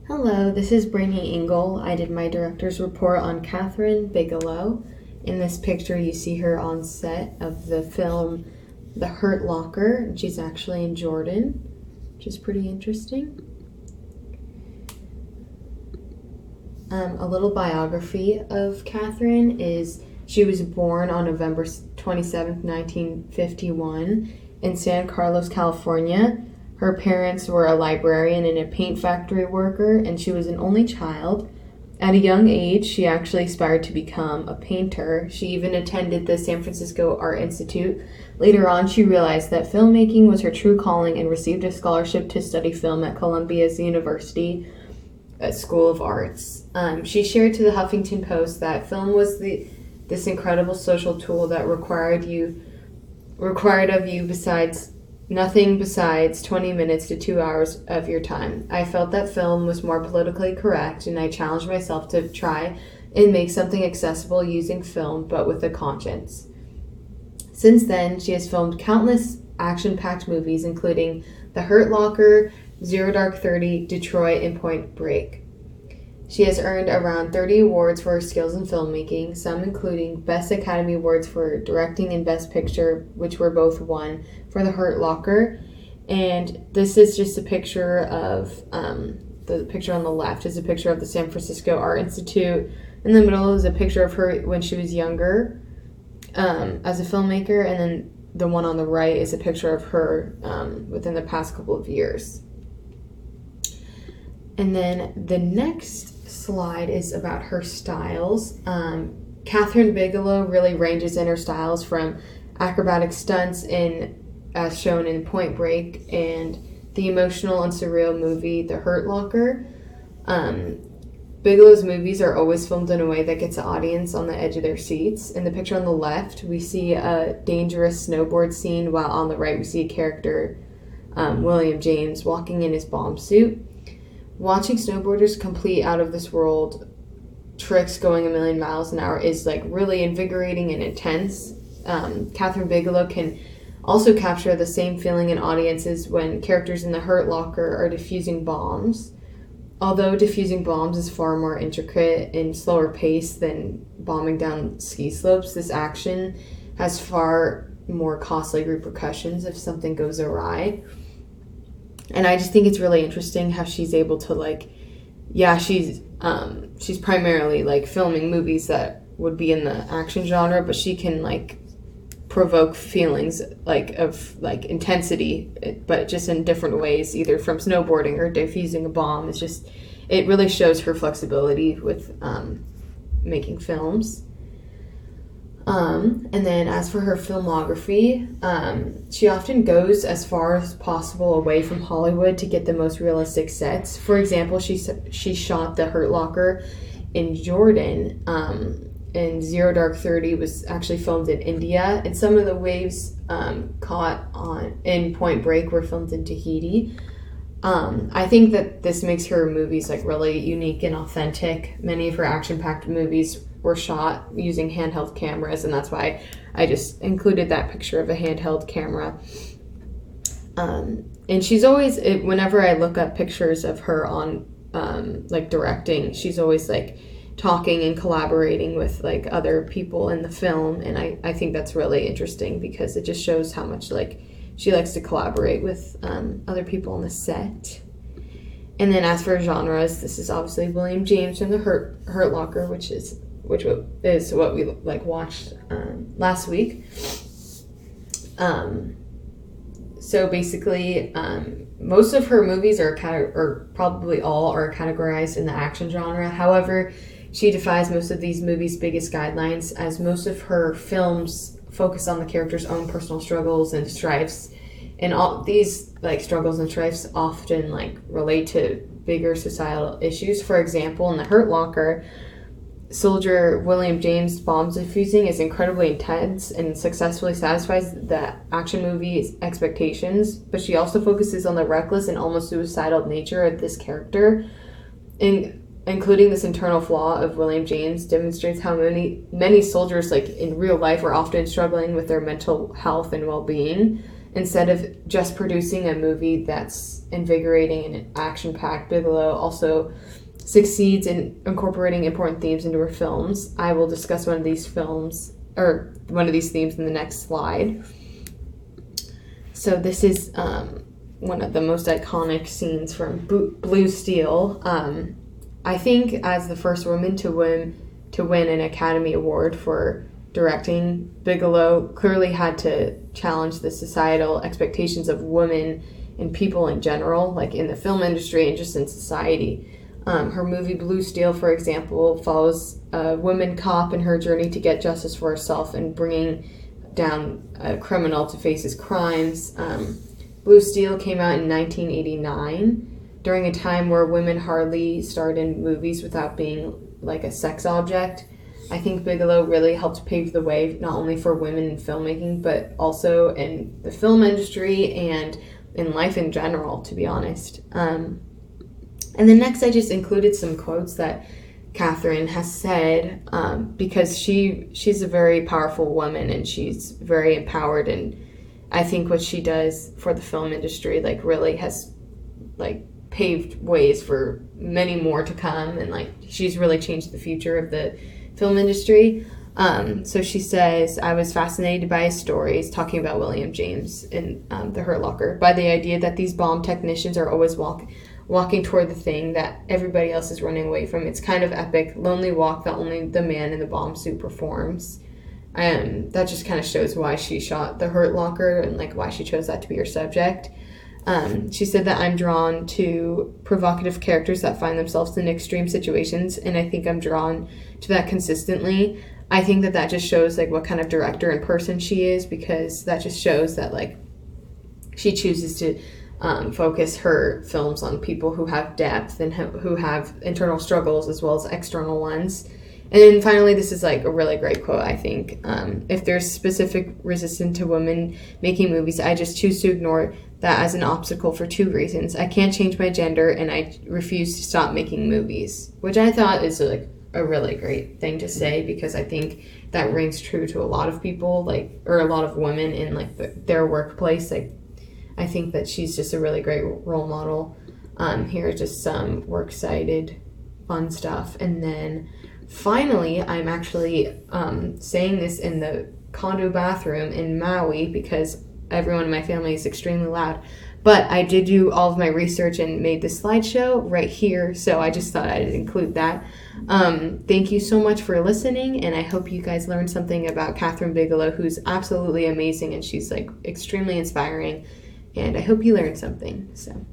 Hello, this is Brittany Engel. I did my director's report on Kathryn Bigelow. In this picture, you see her on set of the film The Hurt Locker, and she's actually in Jordan, which is pretty interesting. A little biography of Kathryn is she was born on November 27th, 1951, in San Carlos, California. Her parents were a librarian and a paint factory worker, and she was an only child. At a young age, she actually aspired to become a painter. She even attended the San Francisco Art Institute. Later on, she realized that filmmaking was her true calling and received a scholarship to study film at Columbia's University School of Arts. She shared to the Huffington Post that film was this incredible social tool that required of you nothing besides 20 minutes to 2 hours of your time. I felt that film was more politically correct, and I challenged myself to try and make something accessible using film, but with a conscience. Since then, she has filmed countless action-packed movies, including The Hurt Locker, Zero Dark 30, Detroit, and Point Break. She has earned around 30 awards for her skills in filmmaking, some including Best Academy Awards for Directing and Best Picture, which were both won for The Hurt Locker. And this is just a picture of, the picture on the left is a picture of the San Francisco Art Institute. In the middle is a picture of her when she was younger as a filmmaker, and then the one on the right is a picture of her within the past couple of years. And then the next slide is about her styles. Kathryn Bigelow really ranges in her styles from acrobatic stunts as shown in Point Break and the emotional and surreal movie The Hurt Locker. Bigelow's movies are always filmed in a way that gets the audience on the edge of their seats. In the picture on the left, we see a dangerous snowboard scene, while on the right we see a character, William James, walking in his bomb suit. Watching snowboarders complete out of this world tricks going a million miles an hour is really invigorating and intense. Kathryn Bigelow can also capture the same feeling in audiences when characters in The Hurt Locker are defusing bombs. Although defusing bombs is far more intricate and slower paced than bombing down ski slopes, this action has far more costly repercussions if something goes awry. And I just think it's really interesting how she's able to she's primarily filming movies that would be in the action genre, but she can provoke feelings of intensity, but just in different ways, either from snowboarding or defusing a bomb. It really shows her flexibility with making films. And then as for her filmography, she often goes as far as possible away from Hollywood to get the most realistic sets. For example, she shot The Hurt Locker in Jordan, and Zero Dark 30 was actually filmed in India, and some of the waves caught in Point Break were filmed in Tahiti. I think that this makes her movies really unique and authentic. Many of her action-packed movies were shot using handheld cameras, and that's why I just included that picture of a handheld camera. And she's always, whenever I look up pictures of her on directing, she's always talking and collaborating with other people in the film, and I think that's really interesting because it just shows how much she likes to collaborate with other people on the set. And then as for genres, this is obviously William James from The Hurt Locker, which is what we watched last week. So basically, most of her movies or probably all are categorized in the action genre. However, she defies most of these movies' biggest guidelines, as most of her films focus on the character's own personal struggles and strifes, and all these struggles and strifes often relate to bigger societal issues. For example, in The Hurt Locker, soldier William James' bomb defusing is incredibly intense and successfully satisfies the action movie's expectations, but she also focuses on the reckless and almost suicidal nature of this character. Including this internal flaw of William James demonstrates how many soldiers in real life are often struggling with their mental health and well-being. instead of just producing a movie that's invigorating and action-packed, Bigelow also succeeds in incorporating important themes into her films. I will discuss one of these themes in the next slide. So this is one of the most iconic scenes from Blue Steel. I think as the first woman to win an Academy Award for directing, Bigelow clearly had to challenge the societal expectations of women and people in general, like in the film industry and just in society. Her movie Blue Steel, for example, follows a woman cop in her journey to get justice for herself and bringing down a criminal to face his crimes. Blue Steel came out in 1989 during a time where women hardly starred in movies without being like a sex object. I think Bigelow really helped pave the way not only for women in filmmaking, but also in the film industry and in life in general, to be honest. And then next I just included some quotes that Kathryn has said, because she's a very powerful woman and she's very empowered, and I think what she does for the film industry like really has like paved ways for many more to come, and like she's really changed the future of the film industry. So she says, I was fascinated by his stories, talking about William James in The Hurt Locker, by the idea that these bomb technicians are always walking toward the thing that everybody else is running away from. It's kind of epic, lonely walk that only the man in the bomb suit performs. That just kind of shows why she shot The Hurt Locker and like why she chose that to be her subject. She said that I'm drawn to provocative characters that find themselves in extreme situations, and I think I'm drawn to that consistently. I think that just shows like what kind of director and person she is, because that just shows that like she chooses to focus her films on people who have depth and who have internal struggles as well as external ones. And then finally, this is like a really great quote, I think. If there's specific resistance to women making movies, I just choose to ignore that as an obstacle for two reasons. I can't change my gender, and I refuse to stop making movies, which I thought is like a really great thing to say, because I think that rings true to a lot of people, like, or a lot of women in like their workplace. Like, I think that she's just a really great role model. Here are just some works-cited fun stuff. And then finally, I'm actually saying this in the condo bathroom in Maui because everyone in my family is extremely loud. But I did do all of my research and made this slideshow right here, so I just thought I'd include that. Thank you so much for listening, and I hope you guys learned something about Kathryn Bigelow, who's absolutely amazing, and she's like extremely inspiring, and I hope you learned something. So